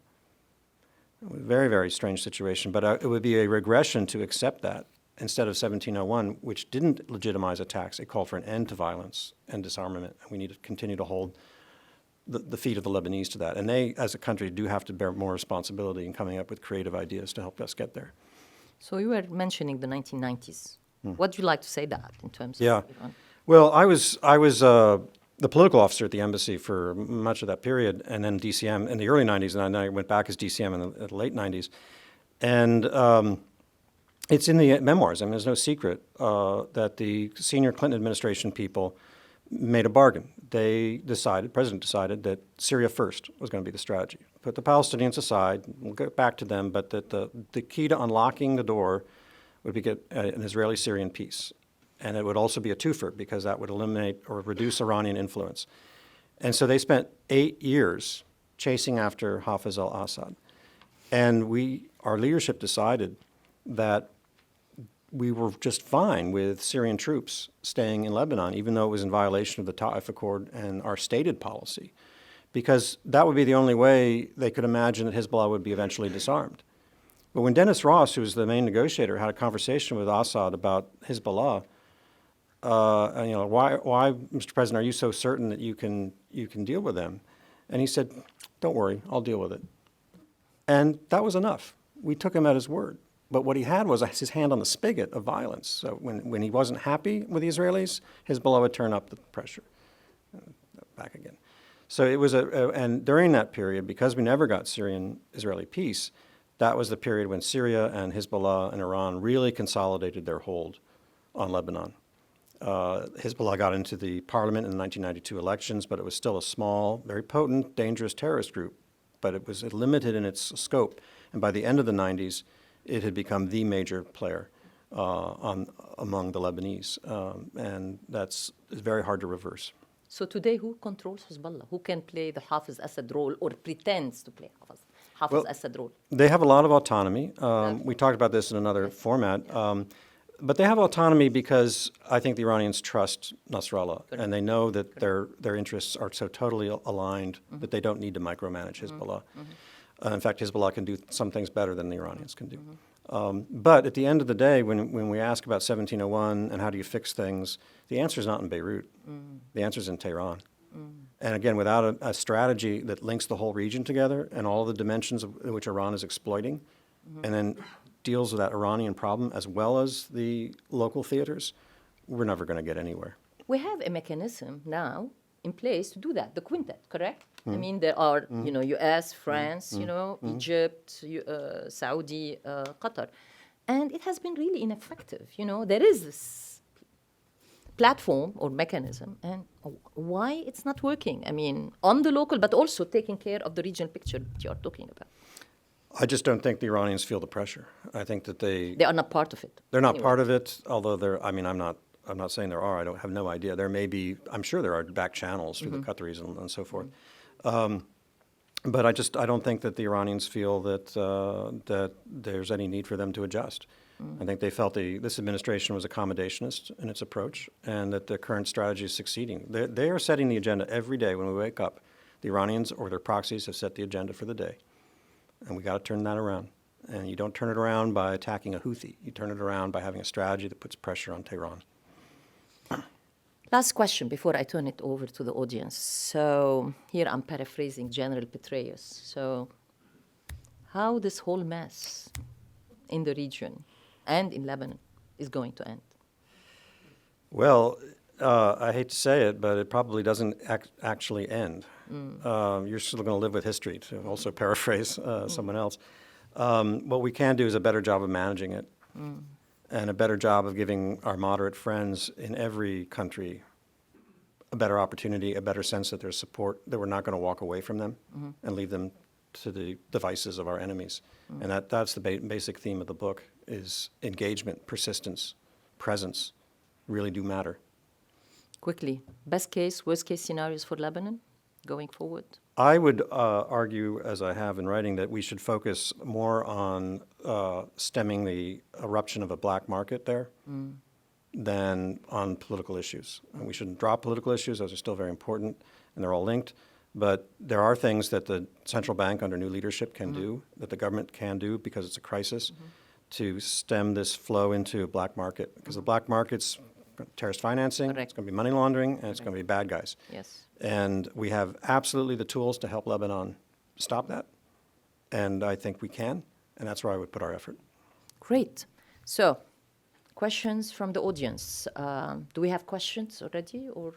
Very, very strange situation, but it would be a regression to accept that instead of 1701, which didn't legitimize attacks. It called for an end to violence and disarmament, and we need to continue to hold the feet of the Lebanese to that. And they, as a country, do have to bear more responsibility in coming up with creative ideas to help us get there. So you were mentioning the 1990s. What do you like to say that in terms of Iran? Well, I was the political officer at the embassy for much of that period, and then DCM in the early 90s, and then I went back as DCM in the late 90s. And it's in the memoirs. I mean, there's no secret that the senior Clinton administration people made a bargain. The president decided that Syria first was going to be the strategy. Put the Palestinians aside, we'll get back to them, but that the key to unlocking the door would be get an Israeli-Syrian peace. And it would also be a twofer because that would eliminate or reduce Iranian influence. And so they spent 8 years chasing after Hafez al-Assad. And our leadership decided that we were just fine with Syrian troops staying in Lebanon, even though it was in violation of the Ta'if Accord and our stated policy, because that would be the only way they could imagine that Hezbollah would be eventually disarmed. But when Dennis Ross, who was the main negotiator, had a conversation with Assad about Hezbollah, why, Mr. President, are you so certain that you can deal with them? And he said, don't worry, I'll deal with it. And that was enough. We took him at his word. But what he had was his hand on the spigot of violence. So when he wasn't happy with the Israelis, Hezbollah would turn up the pressure. Back again. So it was and during that period, because we never got Syrian-Israeli peace, that was the period when Syria and Hezbollah and Iran really consolidated their hold on Lebanon. Hezbollah got into the parliament in the 1992 elections, but it was still a small, very potent, dangerous terrorist group. But it was limited in its scope. And by the end of the 90s, it had become the major player among the Lebanese. And that's very hard to reverse. So today, who controls Hezbollah? Who can play the Hafez Assad role or pretends to play Hafez Assad role? They have a lot of autonomy. We talked about this in another format. But they have autonomy because I think the Iranians trust Nasrallah, and they know that their interests are so totally aligned that they don't need to micromanage Hezbollah. In fact, Hezbollah can do some things better than the Iranians can do. But at the end of the day, when we ask about 1701 and how do you fix things, the answer is not in Beirut. The answer is in Tehran. And again, without a strategy that links the whole region together and all the dimensions of which Iran is exploiting, and then deals with that Iranian problem as well as the local theaters, we're never going to get anywhere. We have a mechanism now in place to do that, the quintet, correct? I mean, there are, U.S., France, Egypt, Saudi, Qatar. And it has been really ineffective. There is this platform or mechanism, and why it's not working? I mean, on the local, but also taking care of the regional picture that you're talking about. I just don't think the Iranians feel the pressure. I think that they are not part of it. They're not part of it, although I'm not saying there are. I have no idea. There may be, I'm sure there are back channels through the Qataris and so forth. But I don't think that the Iranians feel that there's any need for them to adjust. I think they felt this administration was accommodationist in its approach, and that the current strategy is succeeding. They are setting the agenda every day when we wake up. The Iranians or their proxies have set the agenda for the day, and we got to turn that around. And you don't turn it around by attacking a Houthi. You turn it around by having a strategy that puts pressure on Tehran. Last question before I turn it over to the audience. So here I'm paraphrasing General Petraeus. So how this whole mess in the region and in Lebanon is going to end? Well, I hate to say it, but it probably doesn't actually end. You're still going to live with history, to also paraphrase someone else. What we can do is a better job of managing it, and a better job of giving our moderate friends in every country a better opportunity, a better sense that there's support, that we're not going to walk away from them and leave them to the devices of our enemies. And that's the basic theme of the book, is engagement, persistence, presence really do matter. Quickly, best case, worst case scenarios for Lebanon going forward? I would argue, as I have in writing, that we should focus more on stemming the eruption of a black market there than on political issues. And we shouldn't drop political issues. Those are still very important, and they're all linked. But there are things that the central bank under new leadership can do, that the government can do because it's a crisis, to stem this flow into a black market. Because the black market's terrorist financing, Correct. it's going to be money laundering, and it's going to be bad guys. Yes. And we have absolutely the tools to help Lebanon stop that. And I think we can, and that's where I would put our effort. Great. So, questions from the audience. Do we have questions already? Or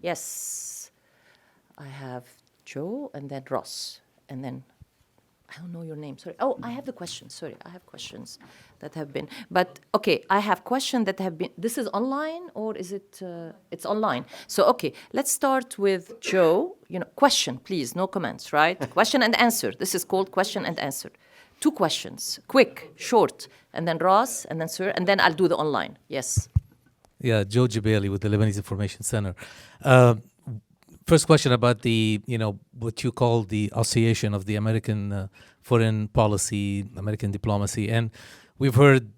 yes, I have Joe and then Ross, and then I don't know your name. Sorry. Oh, I have the questions. Sorry, I have questions that have been. But okay, I have questions that have been. This is online or is it? It's online. So okay, let's start with Joe. Question, please. No comments, right? Question and answer. This is called question and answer. 2 questions, quick, short, and then Ross, and then Sir, and then I'll do the online. Yes. Yeah, Joe Jabali with the Lebanese Information Center. First question about the, what you call the oscillation of the American foreign policy, American diplomacy. And we've heard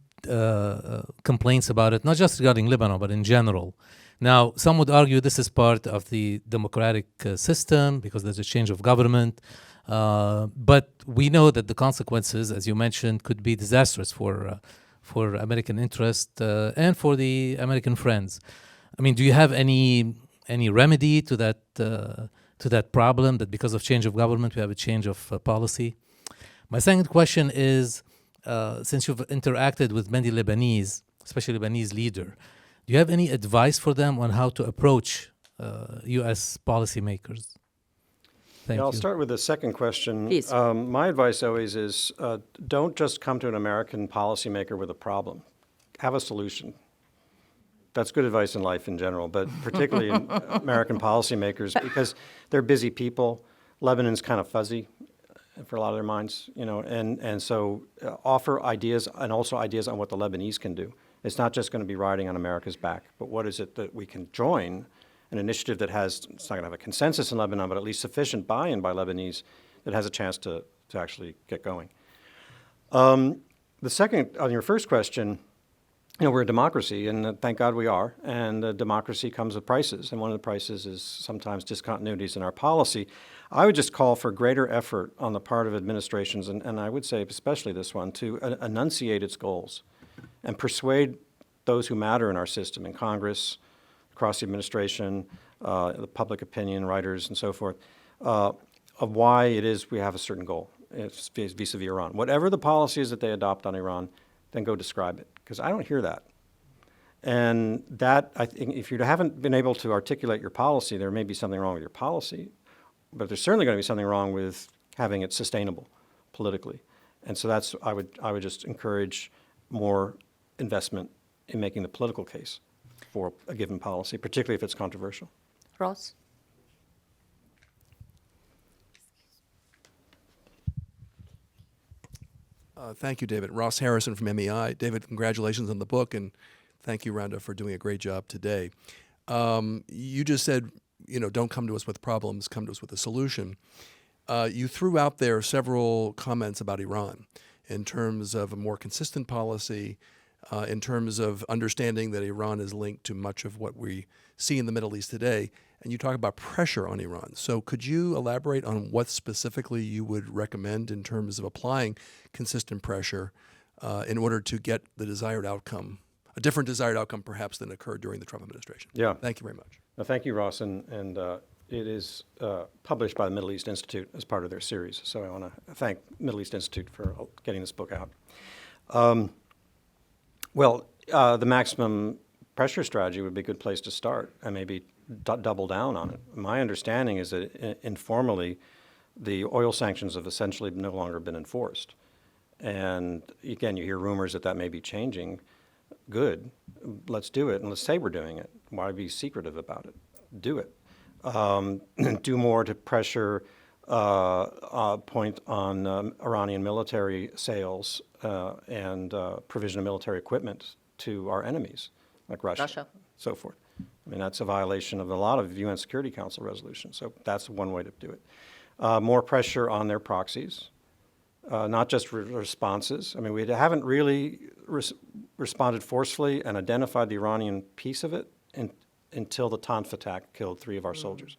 complaints about it, not just regarding Lebanon, but in general. Now, some would argue this is part of the democratic system because there's a change of government. But we know that the consequences, as you mentioned, could be disastrous for American interest and for the American friends. I mean, do you have any remedy to that problem, that because of change of government we have a change of policy? My second question is, since you've interacted with many Lebanese, especially Lebanese leader, do you have any advice for them on how to approach U.S. policymakers? Thank you. I'll start with the second question. Please. My advice always is don't just come to an American policymaker with a problem. Have a solution. That's good advice in life in general, but particularly in American policymakers, because they're busy people. Lebanon's kind of fuzzy for a lot of their minds, and so offer ideas, and also ideas on what the Lebanese can do. It's not just going to be riding on America's back, but what is it that we can join, an initiative that has, it's not going to have a consensus in Lebanon, but at least sufficient buy-in by Lebanese that has a chance to actually get going. The second, on your first question, we're a democracy, and thank God we are, and democracy comes with prices, and one of the prices is sometimes discontinuities in our policy. I would just call for greater effort on the part of administrations, and I would say especially this one, to enunciate its goals and persuade those who matter in our system, in Congress, across the administration, the public opinion, writers, and so forth, of why it is we have a certain goal vis-a-vis Iran. Whatever the policy is that they adopt on Iran, then go describe it, because I don't hear that. And that, I think, if you haven't been able to articulate your policy, there may be something wrong with your policy, but there's certainly going to be something wrong with having it sustainable politically. And so that's, I would just encourage more investment in making the political case for a given policy, particularly if it's controversial. Ross? Thank you, David. Ross Harrison from MEI. David, congratulations on the book, and thank you, Rhonda, for doing a great job today. You just said, don't come to us with problems, come to us with a solution. You threw out there several comments about Iran in terms of a more consistent policy, in terms of understanding that Iran is linked to much of what we see in the Middle East today, and you talk about pressure on Iran. So could you elaborate on what specifically you would recommend in terms of applying consistent pressure in order to get the desired outcome, a different desired outcome perhaps than occurred during the Trump administration? Yeah. Thank you very much. Thank you, Ross, and it is published by the Middle East Institute as part of their series. So I want to thank Middle East Institute for getting this book out. The maximum pressure strategy would be a good place to start and maybe double down on it. My understanding is that informally, the oil sanctions have essentially no longer been enforced. And again, you hear rumors that may be changing. Good. Let's do it, and let's say we're doing it. Why be secretive about it? Do it. Do more to pressure point on Iranian military sales and provision of military equipment to our enemies, like Russia. So forth. I mean, that's a violation of a lot of UN Security Council resolutions, so that's one way to do it. More pressure on their proxies, not just responses. I mean, we haven't really responded forcefully and identified the Iranian piece of it until the Tanf attack killed 3 of our soldiers.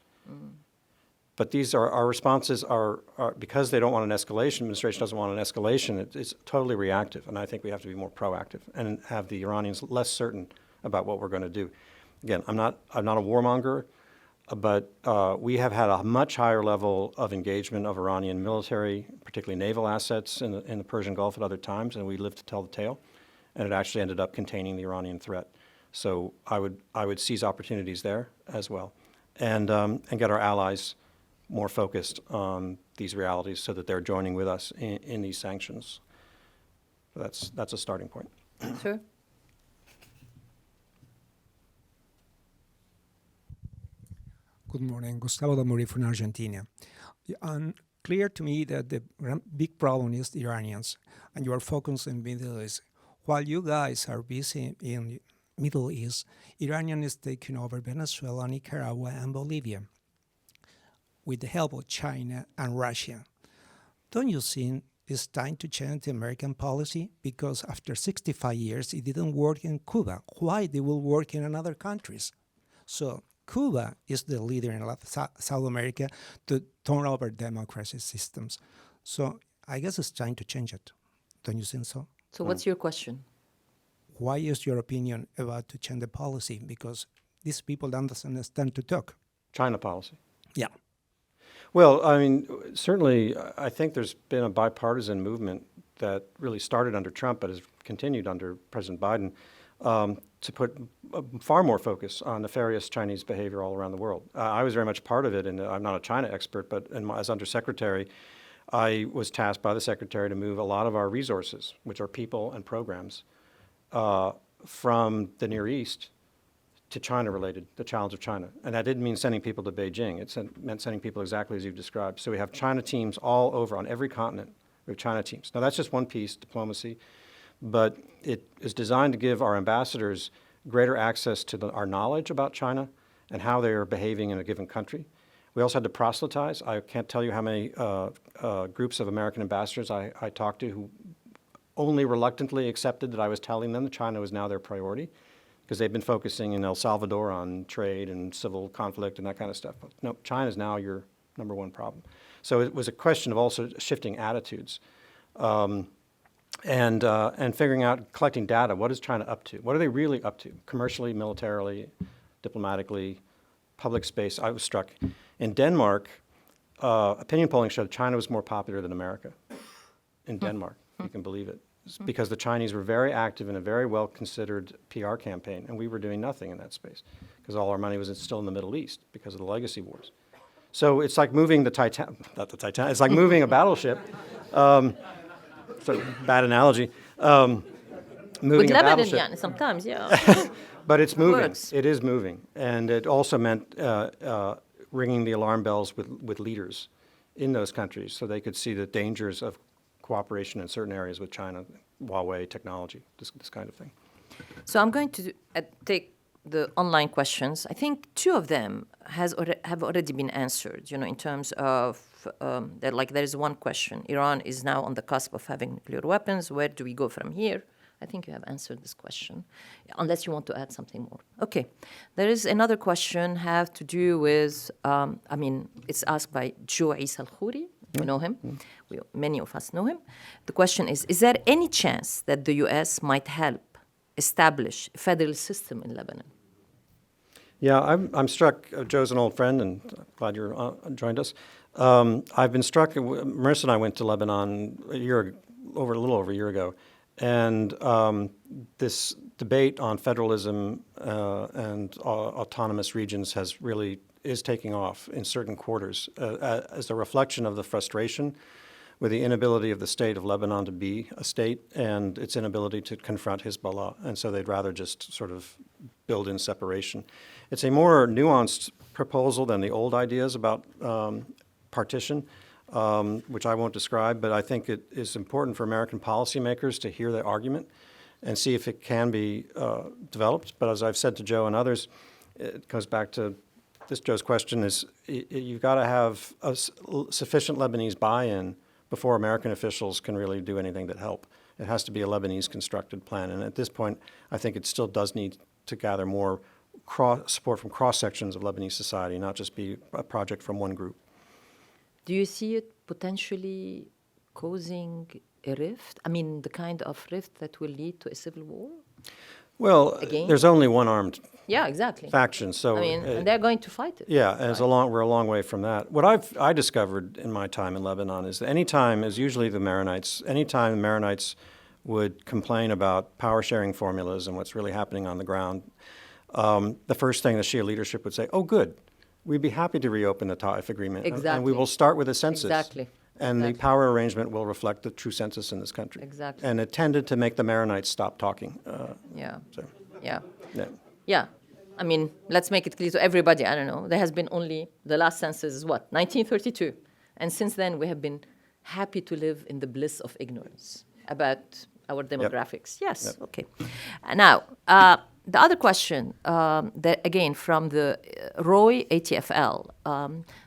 But these are our responses are because they don't want an escalation, administration doesn't want an escalation, it's totally reactive, and I think we have to be more proactive and have the Iranians less certain about what we're going to do. Again, I'm not a warmonger, but we have had a much higher level of engagement of Iranian military, particularly naval assets in the Persian Gulf at other times, and we lived to tell the tale, and it actually ended up containing the Iranian threat. So I would seize opportunities there as well, and get our allies more focused on these realities so that they're joining with us in these sanctions. That's a starting point. Sure. Good morning, Gustavo Damuri from Argentina. Clear to me that the big problem is the Iranians, and you are focused in Middle East. While you guys are busy in Middle East, Iranian is taking over Venezuela, Nicaragua, and Bolivia with the help of China and Russia. Don't you think it's time to change the American policy? Because after 65 years, it didn't work in Cuba. Why they will work in other countries? So Cuba is the leader in South America to turn over democracy systems. So I guess it's time to change it. Don't you think so? So what's your question? Why is your opinion about to change the policy? Because these people don't understand to talk. China policy. Yeah. Well, I mean, certainly, I think there's been a bipartisan movement that really started under Trump, but has continued under President Biden, to put far more focus on nefarious Chinese behavior all around the world. I was very much part of it, and I'm not a China expert, but as undersecretary, I was tasked by the secretary to move a lot of our resources, which are people and programs, from the Near East to China-related, the challenge of China. And that didn't mean sending people to Beijing. It meant sending people exactly as you've described. So we have China teams all over on every continent. We have China teams. Now, that's just one piece, diplomacy, but it is designed to give our ambassadors greater access to our knowledge about China and how they are behaving in a given country. We also had to proselytize. I can't tell you how many groups of American ambassadors I talked to who only reluctantly accepted that I was telling them that China was now their priority, because they've been focusing in El Salvador on trade and civil conflict and that kind of stuff. But no, China's now your number one problem. So it was a question of also shifting attitudes and figuring out, collecting data. What is China up to? What are they really up to? Commercially, militarily, diplomatically, public space. I was struck. In Denmark, opinion polling showed China was more popular than America in Denmark. You can believe it. It's because the Chinese were very active in a very well-considered PR campaign, and we were doing nothing in that space because all our money was still in the Middle East because of the legacy wars. So it's like moving it's like moving a battleship. Sort of bad analogy. Moving With a Lebanon, battleship. yeah, sometimes, yeah. But it's moving. Works. It is moving. And it also meant ringing the alarm bells with leaders in those countries so they could see the dangers of cooperation in certain areas with China, Huawei technology, this kind of thing. So I'm going to take the online questions, I think two of them have already been answered, in terms of, there is one question. Iran is now on the cusp of having nuclear weapons. Where do we go from here? I think you have answered this question, unless you want to add something more. Okay. There is another question have to do with, it's asked by Joe Isa al-Khouri. We know him. Many of us know him. The question is there any chance that the U.S. might help establish a federal system in Lebanon? Yeah, I'm struck. Joe's an old friend, and glad you're joined us. I've been struck. Marissa and I went to Lebanon a little over a year ago, and this debate on federalism and autonomous regions is taking off in certain quarters as a reflection of the frustration with the inability of the state of Lebanon to be a state and its inability to confront Hezbollah. And so they'd rather just sort of build in separation. It's a more nuanced proposal than the old ideas about partition, which I won't describe, but I think it is important for American policymakers to hear the argument and see if it can be developed. But as I've said to Joe and others, it goes back to Joe's question is you've got to have a sufficient Lebanese buy-in before American officials can really do anything that help. It has to be a Lebanese constructed plan. And at this point, I think it still does need to gather more support from cross-sections of Lebanese society, not just be a project from one group. Do you see it potentially causing a rift? I mean, the kind of rift that will lead to a civil war? Well, Again? there's only one armed Exactly. faction, so and they're going to fight it. Yeah, and we're a long way from that. What I discovered in my time in Lebanon is that anytime the Maronites would complain about power sharing formulas and what's really happening on the ground, the first thing the Shia leadership would say, "Oh, good, we'd be happy to reopen the Ta'if agreement, and we will start with a census." Exactly. And the power arrangement will reflect the true census in this country. Exactly. And it tended to make the Maronites stop talking. Yeah. I mean, let's make it clear to everybody. I don't know. There has been the last census is what? 1932. And since then, we have been happy to live in the bliss of ignorance about our demographics. Yep. Yes. Yep. Okay. Now, the other question, again, from the Roy ATFL,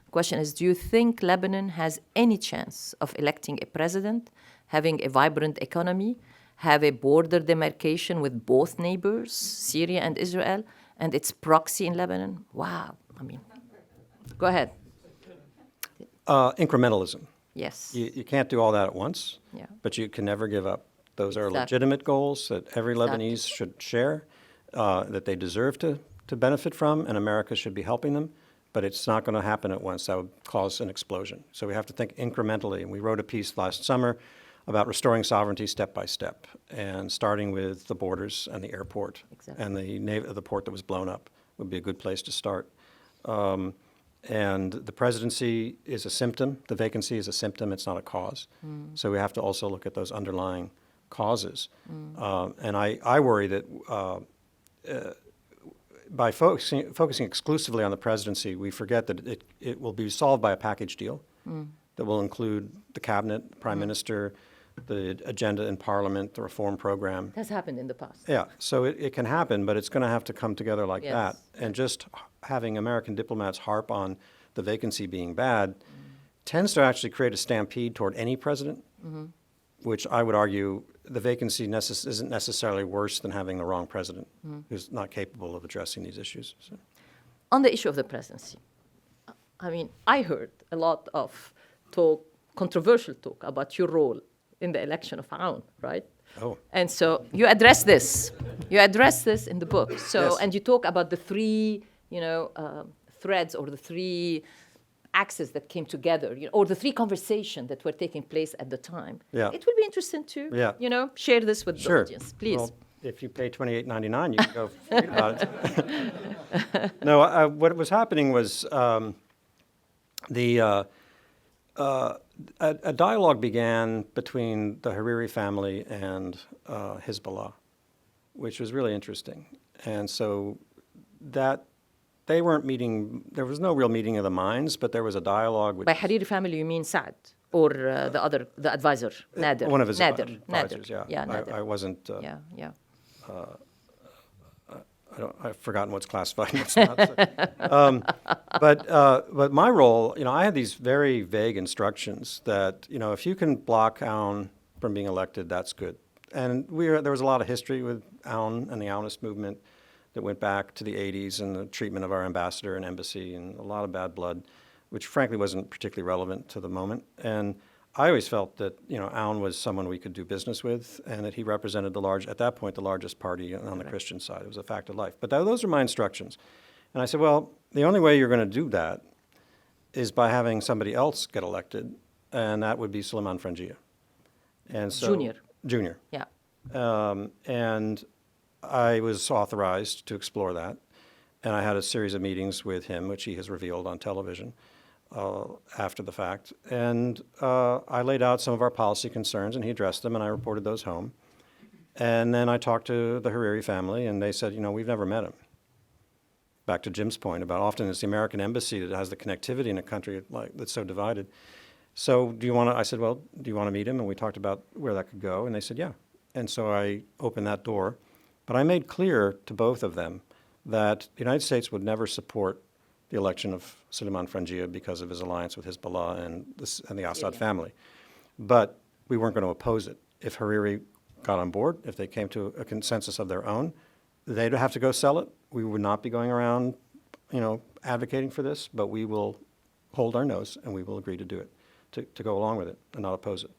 question is, do you think Lebanon has any chance of electing a president, having a vibrant economy, have a border demarcation with both neighbors, Syria and Israel, and its proxy in Lebanon? Wow. I mean, go ahead. Incrementalism. Yes. You can't do all that at once, but you can never give up. Those are legitimate goals that every Lebanese should share, that they deserve to benefit from, and America should be helping them. But it's not going to happen at once. That would cause an explosion. So we have to think incrementally. And we wrote a piece last summer about restoring sovereignty step by step, and starting with the borders and the airport. Exactly. And the port that was blown up would be a good place to start. And the presidency is a symptom. The vacancy is a symptom. It's not a cause. So we have to also look at those underlying causes. And I worry that by focusing exclusively on the presidency, we forget that it will be solved by a package deal that will include the cabinet, the prime minister, the agenda in parliament, the reform program. It has happened in the past. Yeah, so it can happen, but it's going to have to come together like that. And just having American diplomats harp on the vacancy being bad tends to actually create a stampede toward any president, which I would argue the vacancy isn't necessarily worse than having the wrong president who's not capable of addressing these issues. So. On the issue of the presidency, I mean, I heard a lot of controversial talk about your role in the election of Aoun, right? Oh. And so you address this. You address this in the book. So, yes. And you talk about the three, threads or the three axes that came together, or the three conversations that were taking place at the time. Yeah. It will be interesting to, share this with the audience, please. Well, if you pay $28.99, you can go read about it. No, what was happening was a dialogue began between the Hariri family and Hezbollah, which was really interesting. And so that they weren't meeting, there was no real meeting of the minds, but there was a dialogue. By Hariri family, you mean Saad, or the advisor, Nader? One of his Nader. advisors, yeah. Yeah, Nader. I wasn't... I've forgotten what's classified and what's not. But my role, I had these very vague instructions that, if you can block Aoun from being elected, that's good. And there was a lot of history with Aoun and the Aounist movement that went back to the 80s and the treatment of our ambassador and embassy and a lot of bad blood, which frankly wasn't particularly relevant to the moment. And I always felt that, Aoun was someone we could do business with and that he represented at that point, the largest party on the Christian side. It was a fact of life. But those are my instructions. And I said, well, the only way you're going to do that is by having somebody else get elected, and that would be Suleiman Frangieh. And so, Junior. Yeah. And I was authorized to explore that. And I had a series of meetings with him, which he has revealed on television after the fact. And I laid out some of our policy concerns, and he addressed them, and I reported those home. And then I talked to the Hariri family, and they said, we've never met him. Back to Jim's point about often it's the American embassy that has the connectivity in a country that's so divided. So I said, well, do you want to meet him? And we talked about where that could go, and they said, yeah. And so I opened that door. But I made clear to both of them that the United States would never support the election of Suleiman Frangieh because of his alliance with Hezbollah and the Assad family. But we weren't going to oppose it. If Hariri got on board, if they came to a consensus of their own, they'd have to go sell it. We would not be going around, advocating for this, but we will hold our nose and we will agree to do it, to go along with it and not oppose it.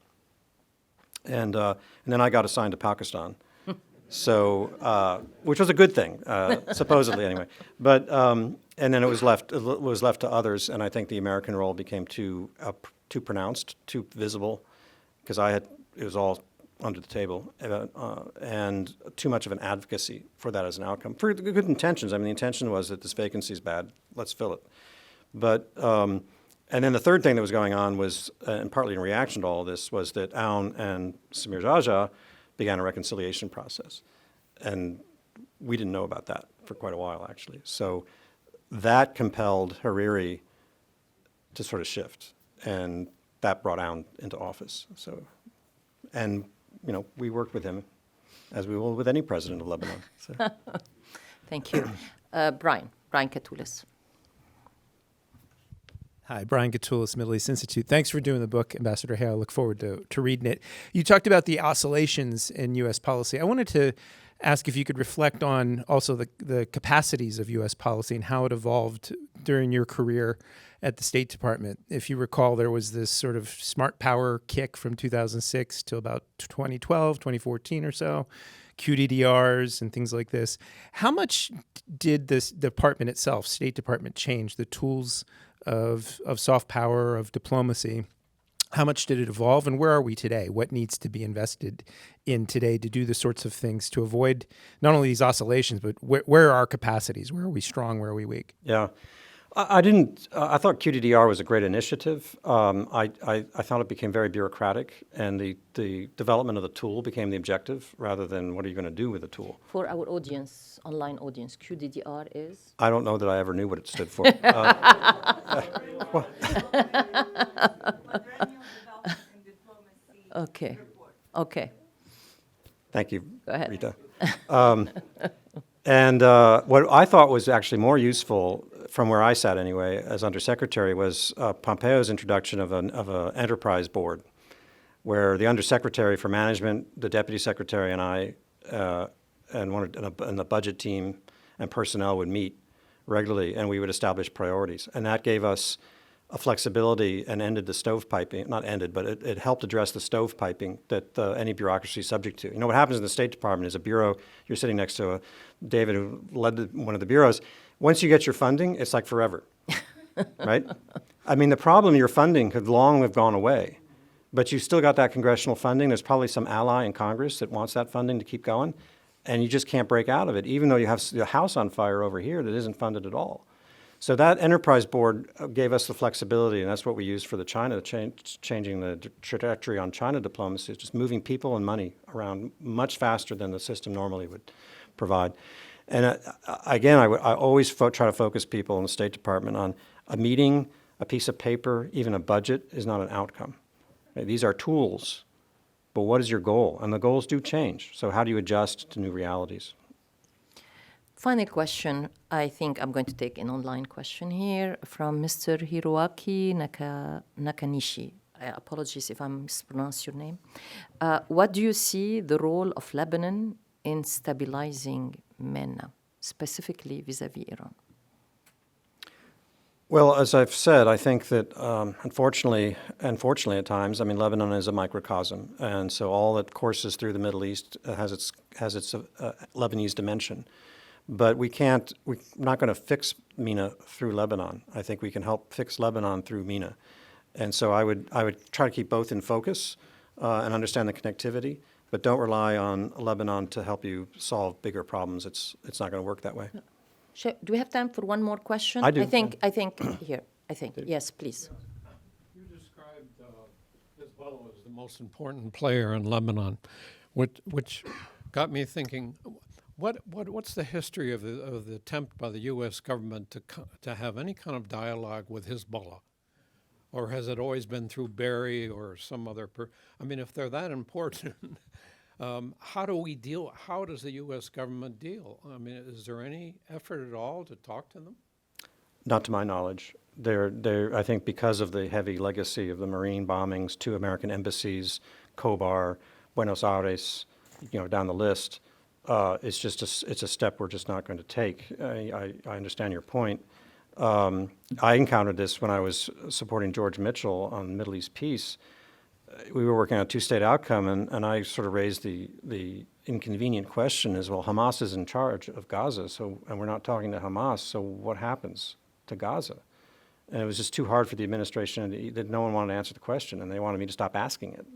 And then I got assigned to Pakistan. So, which was a good thing, supposedly anyway. But and then it was left to others, and I think the American role became too pronounced, too visible, because it was all under the table, and too much of an advocacy for that as an outcome for good intentions. I mean, the intention was that this vacancy is bad, let's fill it. But and then the third thing that was going on was, and partly in reaction to all of this, was that Aoun and Samir Jaja began a reconciliation process. And we didn't know about that for quite a while, actually. So that compelled Hariri to sort of shift, and that brought Aoun into office. So, and, we worked with him, as we will with any president of Lebanon. So. Thank you. Brian Katoulis. Hi, Brian Katoulis, Middle East Institute. Thanks for doing the book, Ambassador Hale. I look forward to reading it. You talked about the oscillations in U.S. policy. I wanted to ask if you could reflect on also the capacities of U.S. policy and how it evolved during your career at the State Department. If you recall, there was this sort of smart power kick from 2006 to about 2012, 2014 or so, QDDRs and things like this. How much did this department itself, State Department, change the tools of soft power, of diplomacy? How much did it evolve, and where are we today? What needs to be invested in today to do the sorts of things to avoid not only these oscillations, but where are our capacities? Where are we strong? Where are we weak? Yeah. I thought QDDR was a great initiative. I thought it became very bureaucratic, and the development of the tool became the objective rather than what are you going to do with the tool. For our audience, online audience, QDDR is? I don't know that I ever knew what it stood for. Okay. Thank you, Go ahead. Rita. And what I thought was actually more useful, from where I sat anyway, as Undersecretary, was Pompeo's introduction of an enterprise board, where the Undersecretary for Management, the Deputy Secretary, and I, and the budget team and personnel would meet regularly, and we would establish priorities. And that gave us a flexibility and ended the stovepiping, not ended, but it helped address the stovepiping that any bureaucracy is subject to. What happens in the State Department is a bureau, you're sitting next to David, who led one of the bureaus. Once you get your funding, it's like forever, right? I mean, the problem, your funding could long have gone away, but you still got that congressional funding. There's probably some ally in Congress that wants that funding to keep going, and you just can't break out of it, even though you have the house on fire over here that isn't funded at all. So that enterprise board gave us the flexibility, and that's what we used for the China, changing the trajectory on China diplomacy, just moving people and money around much faster than the system normally would provide. And again, I always try to focus people in the State Department on a meeting, a piece of paper, even a budget is not an outcome. Okay, these are tools, but what is your goal? And the goals do change. So how do you adjust to new realities? Final question. I think I'm going to take an online question here from Mr. Hiroaki Nakanishi. Apologies if I mispronounce your name. What do you see the role of Lebanon in stabilizing MENA, specifically vis-a-vis Iran? Well, as I've said, I think that unfortunately at times, I mean, Lebanon is a microcosm, and so all that courses through the Middle East has its Lebanese dimension. But we're not going to fix MENA through Lebanon. I think we can help fix Lebanon through MENA. And so I would try to keep both in focus and understand the connectivity, but don't rely on Lebanon to help you solve bigger problems. It's not going to work that way. Do we have time for one more question? I do. I think here. Yes, please. You described Hezbollah as the most important player in Lebanon, which got me thinking. What's the history of the attempt by the U.S. government to have any kind of dialogue with Hezbollah? Or has it always been through Berry or some other I mean, if they're that important, how does the U.S. government deal? I mean, is there any effort at all to talk to them? Not to my knowledge. I think because of the heavy legacy of the Marine bombings, 2 American embassies, Khobar, Buenos Aires, down the list, it's a step we're just not going to take. I understand your point. I encountered this when I was supporting George Mitchell on Middle East peace. We were working on a 2-state outcome, and I sort of raised the inconvenient question is, well, Hamas is in charge of Gaza, and we're not talking to Hamas, so what happens to Gaza? And it was just too hard for the administration, that no one wanted to answer the question, and they wanted me to stop asking it,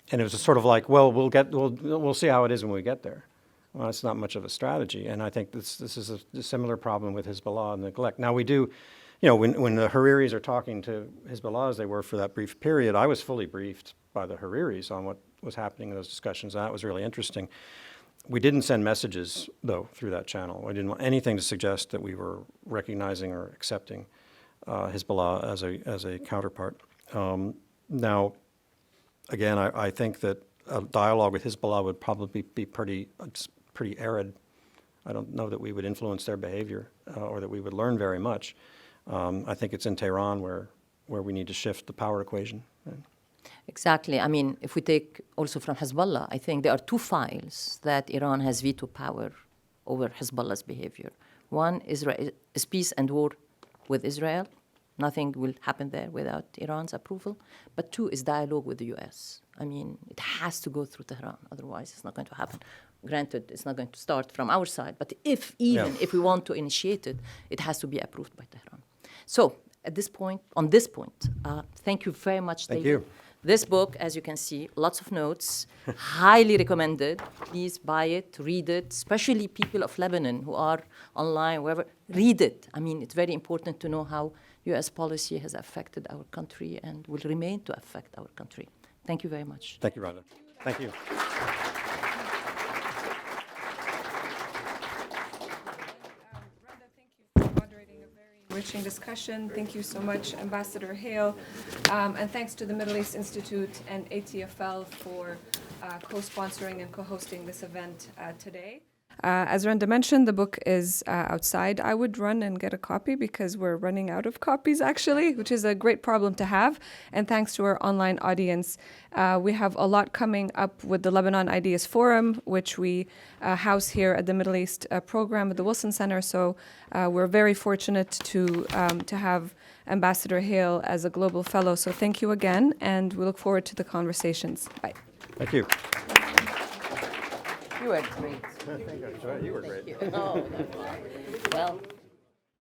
And it was sort of like, well, we'll see how it is when we get there. Well, it's not much of a strategy, and I think this is a similar problem with Hezbollah and neglect. Now we do, when the Hariris are talking to Hezbollah as they were for that brief period, I was fully briefed by the Hariris on what was happening in those discussions, and that was really interesting. We didn't send messages, though, through that channel. We didn't want anything to suggest that we were recognizing or accepting Hezbollah as a counterpart. Now, again, I think that a dialogue with Hezbollah would probably be pretty arid. I don't know that we would influence their behavior or that we would learn very much. I think it's in Tehran where we need to shift the power equation. Exactly. I mean, if we take also from Hezbollah, I think there are 2 files that Iran has veto power over Hezbollah's behavior. One is peace and war with Israel. Nothing will happen there without Iran's approval. But 2 is dialogue with the U.S. I mean, it has to go through Tehran. Otherwise, it's not going to happen. Granted, it's not going to start from our side. But if we want to initiate it, it has to be approved by Tehran. So on this point, thank you very much, David. Thank you. This book, as you can see, lots of notes, highly recommended. Please buy it, read it, especially people of Lebanon who are online, wherever, read it. I mean, it's very important to know how U.S. policy has affected our country and will remain to affect our country. Thank you very much. Thank you, Rhonda. Thank you. Enriching discussion. Thank you so much, Ambassador Hale. And thanks to the Middle East Institute and ATFL for co-sponsoring and co-hosting this event today. As Randa mentioned, the book is outside. I would run and get a copy because we're running out of copies, actually, which is a great problem to have. And thanks to our online audience, we have a lot coming up with the Lebanon Ideas Forum, which we house here at the Middle East program at the Wilson Center. So we're very fortunate to have Ambassador Hale as a global fellow. So thank you again, and we look forward to the conversations. Bye. Thank you. You were great. You were great. Thank you. Oh, well.